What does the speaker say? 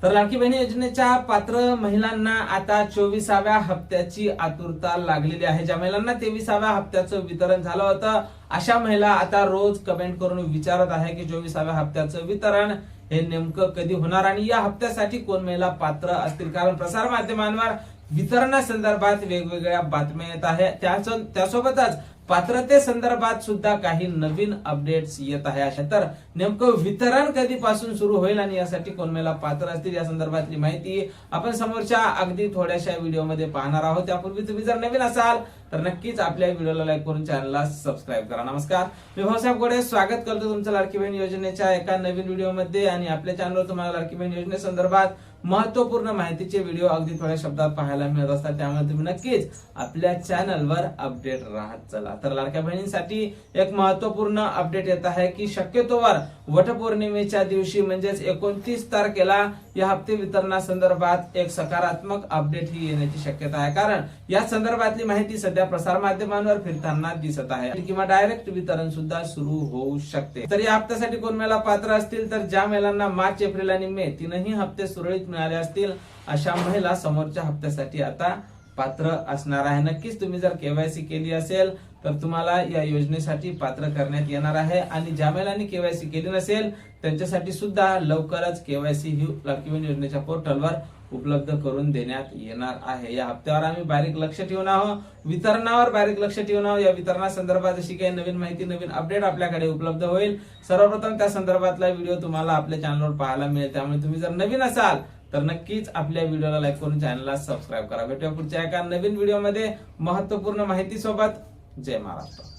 तर लाडकी बहीण योजनेच्या पात्र महिलांना आता 24व्या हप्त्याची आतुरता लागलेली आहे। ज्या महिलांना 23व्या हप्त्याचं वितरण झालं होतं अशा महिला आता रोज कमेंट करून विचारत आहे की 24व्या हप्त्याचं वितरण हे नेमकं कधी होणार आणि या हप्त्यासाठी कोण महिला पात्र असतील। कारण प्रसार माध्यमांवर वितरणासंदर्भात वेगवेगळ्या बातम्या येत आहेत, त्यासोबतच पात्रतेसंदर्भात सुद्धा काही नवीन अपडेट्स येत आहे। तर नेमकं वितरण कधीपासून सुरू होईल आणि यासाठी कोण महिला पात्र असतील या संदर्भातली माहिती आपण समोरच्या अगदी थोड्याशा व्हिडिओमध्ये पाहणार आहोत। त्यापूर्वी तुम्ही जर नवीन असाल तर नक्कीच आपल्या व्हिडिओला लाईक करून चॅनलला सबस्क्राईब करा। नमस्कार, मी भाऊसाहेब गोडे स्वागत करतो तुमचं लाडकी बहीण योजनेच्या एका नवीन व्हिडिओमध्ये। आणि आपल्या चॅनलवर तुम्हाला लाडकी बहीण योजनेसंदर्भात महत्त्वपूर्ण माहितीचे व्हिडिओ अगदी थोड्या शब्दात पाहायला मिळत असतात, त्यामुळे तुम्ही नक्कीच आपल्या चॅनलवर अपडेट राहत चला। तर लाडक्या बहिणींसाठी एक महत्त्वपूर्ण अपडेट येत आहे की शक्यतोवर वटपौर्णिमेच्या दिवशी म्हणजेच 29 तारखेला या हप्ते वितरणासंदर्भात एक सकारात्मक अपडेट ही येण्याची शक्यता आहे। कारण या संदर्भातली माहिती सध्या प्रसार माध्यमांवर फिरताना दिसत आहे किंवा डायरेक्ट वितरण सुद्धा सुरू होऊ शकते। तर या हप्त्यासाठी कोण महिला पात्र असतील तर ज्या महिलांना मार्च, एप्रिल आणि मे तीनही हप्ते सुरळीत मिळाले असतील अशा महिला समोरच्या हप्त्यासाठी आता पात्र असणार आहे। नक्कीच तुम्ही जर केवायसी केली असेल तर तुम्हाला या योजनेसाठी पात्र करण्यात येणार आहे आणि ज्या महिलांनी केवायसी केली नसेल त्यांच्यासाठी सुद्धा लवकरच केवायसी ही लाडकी बहीण योजनेच्या पोर्टलवर उपलब्ध करून देण्यात येणार आहे। या हप्त्यावर आम्ही बारीक लक्ष ठेवून आहोत, वितरणावर बारीक लक्ष ठेवून आहोत। या वितरणासंदर्भात अशी काही नवीन माहिती, नवीन अपडेट आपल्याकडे उपलब्ध होईल। सर्वप्रथम त्या संदर्भातला व्हिडिओ तुम्हाला आपल्या चॅनलवर पाहायला मिळेल, त्यामुळे तुम्ही जर नवीन असाल तर नक्कीच आपल्या व्हिडिओला लाईक करून चॅनलला सबस्क्राईब करा। भेटूया पुढच्या एका नवीन व्हिडिओमध्ये महत्त्वपूर्ण माहिती सोबत। जय महाराष्ट्र।